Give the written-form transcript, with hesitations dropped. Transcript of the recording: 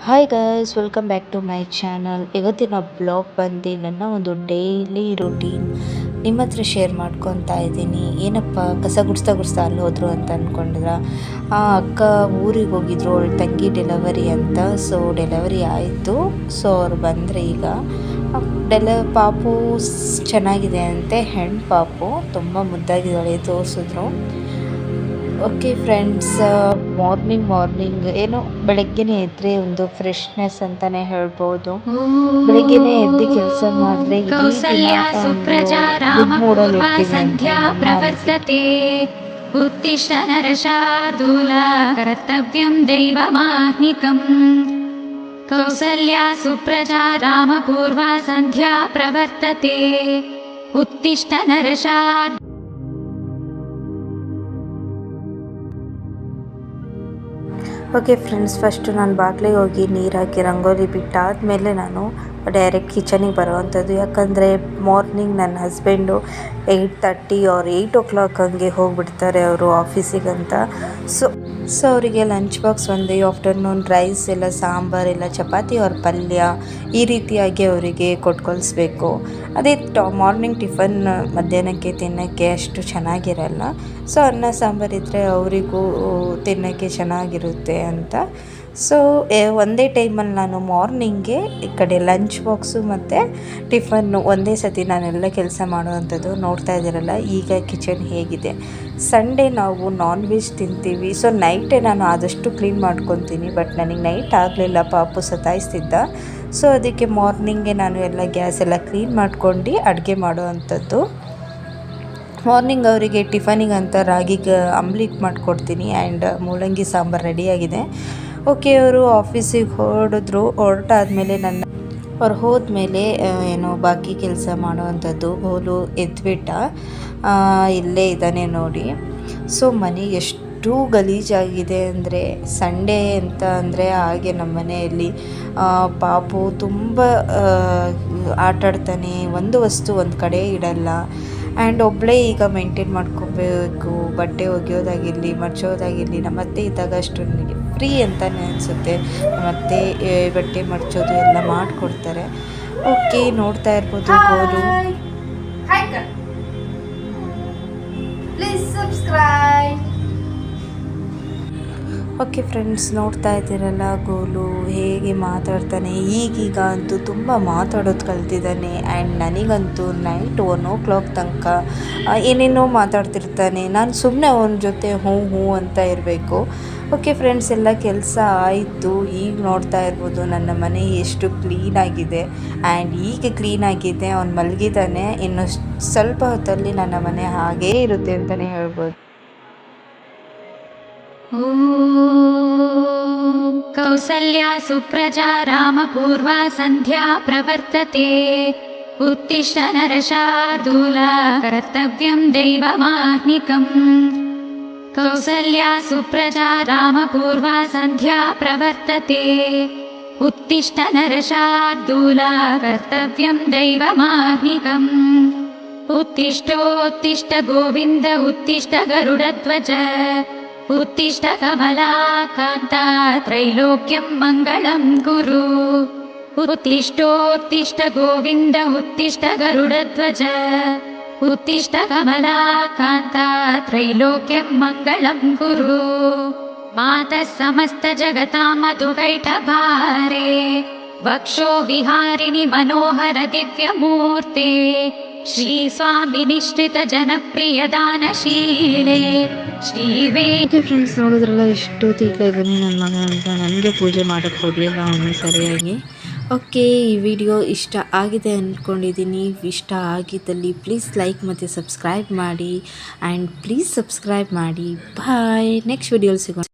Hi guys, welcome back to my channel. ಇವತ್ತಿನ blog ಬಂದು ನನ್ನ ಒಂದು ಡೈಲಿ ರೂಟೀನ್ ನಿಮ್ಮ ಹತ್ರ ಶೇರ್ ಮಾಡ್ಕೊತಾ ಇದ್ದೀನಿ. ಏನಪ್ಪ ಕಸ ಗುಡಿಸ್ತಾ ಅಲ್ಲಿ ಹೋದ್ರು ಅಂತ ಅಂದ್ಕೊಂಡಿದ್ರ. ಆ ಅಕ್ಕ ಊರಿಗೆ ಹೋಗಿದ್ರು, ಅವಳ ತಂಗಿ ಡೆಲಿವರಿ ಅಂತ. ಸೊ ಡೆಲಿವರಿ ಆಯಿತು. ಸೊ ಅವ್ರು ಬಂದರೆ ಈಗ ಪಾಪು ಚೆನ್ನಾಗಿದೆ ಅಂತೆ. ಹೆಣ್ಣು ಪಾಪು ತುಂಬ ಮುದ್ದಾಗಿದ್ದಾಳೆ, ತೋರಿಸಿದ್ರು. ಓಕೆ ಫ್ರೆಂಡ್ಸ್, ಮಾರ್ನಿಂಗ್ ಏನೋ ಬೆಳಗ್ಗೆನೇ ಎದ್ದರೆ ಒಂದು ಫ್ರೆಶ್ನೆಸ್ ಅಂತಲೇ ಹೇಳ್ಬೋದು. ಬೆಳಗ್ಗೆನೇ ಎದ್ದು ಕೆಲಸ ಮಾಡಿದ್ರೆ ಗುಡ್ ಮೂಡಲ್ಲಿ ಇರ್ತೀವಿ ಅಂತ. ಉತ್ತಿಷ್ಠ ನರಶಾರ್ದೂಲ ಕರ್ತವ್ಯಂ ದೈವಮಾಹ್ನಿಕಂ. ಕೌಸಲ್ಯಾ ಸುಪ್ರಜಾ ರಾಮಪೂರ್ವಾ ಸಂಧ್ಯಾ ಪ್ರವರ್ತತೆ. ಉತ್ತಿಷ್ಠ ನರಶಾರ್ದೂಲ. ಓಕೆ ಫ್ರೆಂಡ್ಸ್, ಫಸ್ಟು ನಾನು ಬಾಗಿಲಿಗೆ ಹೋಗಿ ನೀರು ಹಾಕಿ ರಂಗೋಲಿ ಬಿಟ್ಟಾದಮೇಲೆ ನಾನು ಡೈರೆಕ್ಟ್ ಕಿಚನಿಗೆ ಬರೋವಂಥದ್ದು. ಯಾಕಂದರೆ ಮಾರ್ನಿಂಗ್ ನನ್ನ ಹಸ್ಬೆಂಡು 8:30 ಆರ್ 8 ಹಂಗೆ ಹೋಗಿಬಿಡ್ತಾರೆ ಅವರು ಆಫೀಸಿಗಂತ. ಸೊ ಅವರಿಗೆ ಲಂಚ್ ಬಾಕ್ಸ್ ಒಂದು ಆಫ್ಟರ್ನೂನ್ ರೈಸ್ ಇಲ್ಲ ಸಾಂಬಾರು ಇಲ್ಲ ಚಪಾತಿ ಅವ್ರ ಪಲ್ಯ ಈ ರೀತಿಯಾಗಿ ಅವರಿಗೆ ಕೊಟ್ಕೊಳಿಸ್ಬೇಕು. ಅದೇ ಮಾರ್ನಿಂಗ್ ಟಿಫನ್ ಮಧ್ಯಾಹ್ನಕ್ಕೆ ತಿನ್ನೋಕ್ಕೆ ಅಷ್ಟು ಚೆನ್ನಾಗಿರಲ್ಲ. ಸೊ ಅನ್ನ ಸಾಂಬಾರು ಇದ್ದರೆ ಅವರಿಗೂ ತಿನ್ನೋಕ್ಕೆ ಚೆನ್ನಾಗಿರುತ್ತೆ ಅಂತ. ಸೊ ಒಂದೇ ಟೈಮಲ್ಲಿ ನಾನು ಮಾರ್ನಿಂಗ್ಗೆ ಈ ಕಡೆ ಲಂಚ್ ಬಾಕ್ಸು ಮತ್ತು ಟಿಫನ್ನು ಒಂದೇ ಸತಿ ನಾನೆಲ್ಲ ಕೆಲಸ ಮಾಡುವಂಥದ್ದು. ನೋಡ್ತಾ ಇದ್ದೀರಲ್ಲ ಈಗ ಕಿಚನ್ ಹೇಗಿದೆ. ಸಂಡೇ ನಾವು ನಾನ್ ವೆಜ್ ತಿಂತೀವಿ. ಸೊ ನೈಟೇ ನಾನು ಆದಷ್ಟು ಕ್ಲೀನ್ ಮಾಡ್ಕೊತೀನಿ. ಬಟ್ ನನಗೆ ನೈಟ್ ಆಗಲಿಲ್ಲ, ಪಾಪು ಸತಾಯಿಸ್ತಿದ್ದ. ಸೊ ಅದಕ್ಕೆ ಮಾರ್ನಿಂಗೆ ನಾನು ಎಲ್ಲ ಗ್ಯಾಸ್ ಎಲ್ಲ ಕ್ಲೀನ್ ಮಾಡ್ಕೊಂಡು ಅಡುಗೆ ಮಾಡುವಂಥದ್ದು. ಮಾರ್ನಿಂಗ್ ಅವರಿಗೆ ಟಿಫನಿಗಂತ ರಾಗಿಗೆ ಆಮ್ಲೆಟ್ ಮಾಡಿಕೊಡ್ತೀನಿ. ಆ್ಯಂಡ್ ಮೂಲಂಗಿ ಸಾಂಬಾರು ರೆಡಿಯಾಗಿದೆ. ಓಕೆ, ಅವರು ಆಫೀಸಿಗೆ ಹೊರಟಾದ್ಮೇಲೆ ಅವ್ರು ಹೋದ್ಮೇಲೆ ಏನೋ ಬಾಕಿ ಕೆಲಸ ಮಾಡೋವಂಥದ್ದು. ಗೋಲು ಎದ್ಬಿಟ್ಟ, ಇಲ್ಲೇ ಇದ್ದಾನೆ ನೋಡಿ. ಸೊ ಮನೆ ಎಷ್ಟು ಗಲೀಜಾಗಿದೆ ಅಂದರೆ, ಸಂಡೇ ಅಂತ ಅಂದರೆ ಹಾಗೆ ನಮ್ಮ ಮನೆಯಲ್ಲಿ ಪಾಪು ತುಂಬ ಆಟಾಡ್ತಾನೆ. ಒಂದು ವಸ್ತು ಒಂದು ಕಡೆ ಇಡಲ್ಲ. ಆ್ಯಂಡ್ ಒಬ್ಬಳೇ ಈಗ ಮೇಂಟೈನ್ ಮಾಡ್ಕೋಬೇಕು. ಬಟ್ಟೆ ಒಗೆಯೋದಾಗಿರಲಿ ಮಡ್ಚೋದಾಗಿರಲಿ. ನಮ್ಮತ್ತೆ ಇದ್ದಾಗ ಅಷ್ಟು ನನಗೆ ಫ್ರೀ ಅಂತಲೇ ಅನಿಸುತ್ತೆ. ನಮ್ಮತ್ತೆ ಬಟ್ಟೆ ಮಡ್ಚೋದು ಎಲ್ಲ ಮಾಡಿಕೊಡ್ತಾರೆ. ಓಕೆ, ನೋಡ್ತಾ ಇರ್ಬೋದು goal. Please subscribe. Okay friends, ನೋಡ್ತಾ ಇದ್ದೀರಲ್ಲ ಗೋಲು ಹೇಗೆ ಮಾತಾಡ್ತಾನೆ. ಈಗೀಗ ಅಂತೂ ತುಂಬ ಮಾತಾಡೋದು ಕಲ್ತಿದ್ದಾನೆ. ಆ್ಯಂಡ್ ನನಗಂತೂ ನೈಟ್ 1 ತನಕ ಏನೇನೋ ಮಾತಾಡ್ತಿರ್ತಾನೆ. ನಾನು ಸುಮ್ಮನೆ ಅವನ ಜೊತೆ ಹ್ಞೂ ಅಂತ ಇರಬೇಕು. ಓಕೆ ಫ್ರೆಂಡ್ಸ್, ಎಲ್ಲ ಕೆಲಸ ಆಯಿತು. ಈಗ ನೋಡ್ತಾ ಇರ್ಬೋದು ನನ್ನ ಮನೆ ಎಷ್ಟು ಕ್ಲೀನಾಗಿದೆ. ಆ್ಯಂಡ್ ಈಗ ಕ್ಲೀನಾಗಿದೆ. ಅವನು ಮಲಗಿದ್ದಾನೆ. ಇನ್ನು ಸ್ವಲ್ಪ ಹೊತ್ತಲ್ಲಿ ನನ್ನ ಮನೆ ಹಾಗೇ ಇರುತ್ತೆ ಅಂತಲೇ ಹೇಳ್ಬೋದು. ಕೌಸಲ್ಯಾ ಸುಪ್ರಜಾ ರಾಮಪೂರ್ವಾ ಸಂಧ್ಯಾ ಪ್ರವರ್ತತೆ. ಉತ್ತಿಷ್ಠ ನರಶಾರ್ದೂಲ ಕರ್ತವ್ಯಂ ದೈವಮಾಹ್ನಿಕಂ. ಕೌಸಲ್ಯಾ ಸುಪ್ರಜಾ ರಾಮಪೂರ್ವಾ ಸಂಧ್ಯಾ ಪ್ರವರ್ತತೆ. ಉತ್ತಿಷ್ಠ ನರಶಾರ್ದೂಲ ಕರ್ತವ್ಯಂ ದೈವಮಾಹ್ನಿಕಂ. ಉತ್ತಿಷ್ಠೋತ್ತಿಷ್ಠ ಗೋವಿಂದ ಉತ್ತಿಷ್ಠ ಗರುಡಧ್ವಜ. ಉತ್ತಿಷ್ಠ ಕಮಲಾಕಾಂತ ತ್ರೈಲೋಕ್ಯಂ ಮಂಗಳಂ ಕುರು. ಉತ್ತಿಷ್ಠೋತ್ತಿಷ್ಠ ಗೋವಿಂದ ಉತ್ತಿಷ್ಠ ಗರುಡಧ್ವಜ. ಉತ್ತಿಷ್ಠ ಕಮಲಾಕಾಂತ ತ್ರೈಲೋಕ್ಯಂ ಮಂಗಳಂ ಕುರು. ಮಾತಃ ಸಮಸ್ತ ಜಗತಾಂ ಮಧುಕೈಟಭಾರೆ. ವಕ್ಷೋ ವಿಹಾರಿಣಿ ಮನೋಹರ ದಿವ್ಯಮೂರ್ತೆ. ಶ್ರೀ ಸ್ವಾಮಿ ನಿಶ್ಚಿತ ಜನಪ್ರಿಯ ದಾನಶೀಲೆ. ಫ್ರೆಂಡ್ಸ್, ನೋಡಿದ್ರಲ್ಲ ಎಷ್ಟೊತ್ತಿಗೆ ಬನ್ನಿ ನನ್ನ ಮಗ ಅಂತ. ನನಗೆ ಪೂಜೆ ಮಾಡೋಕ್ಕೆ ಹೋಗಲಿಲ್ಲ ಅವನು ಸರಿಯಾಗಿ. ಓಕೆ, ಈ ವಿಡಿಯೋ ಇಷ್ಟ ಆಗಿದೆ ಅಂದ್ಕೊಂಡಿದ್ದೀನಿ. ಇಷ್ಟ ಆಗಿದ್ದಲ್ಲಿ ಪ್ಲೀಸ್ ಲೈಕ್ ಮತ್ತು ಸಬ್ಸ್ಕ್ರೈಬ್ ಮಾಡಿ. ಆ್ಯಂಡ್ ಪ್ಲೀಸ್ ಸಬ್ಸ್ಕ್ರೈಬ್ ಮಾಡಿ. ಬಾಯ್. ನೆಕ್ಸ್ಟ್ ವಿಡಿಯೋಲಿ ಸಿಗೋಣ.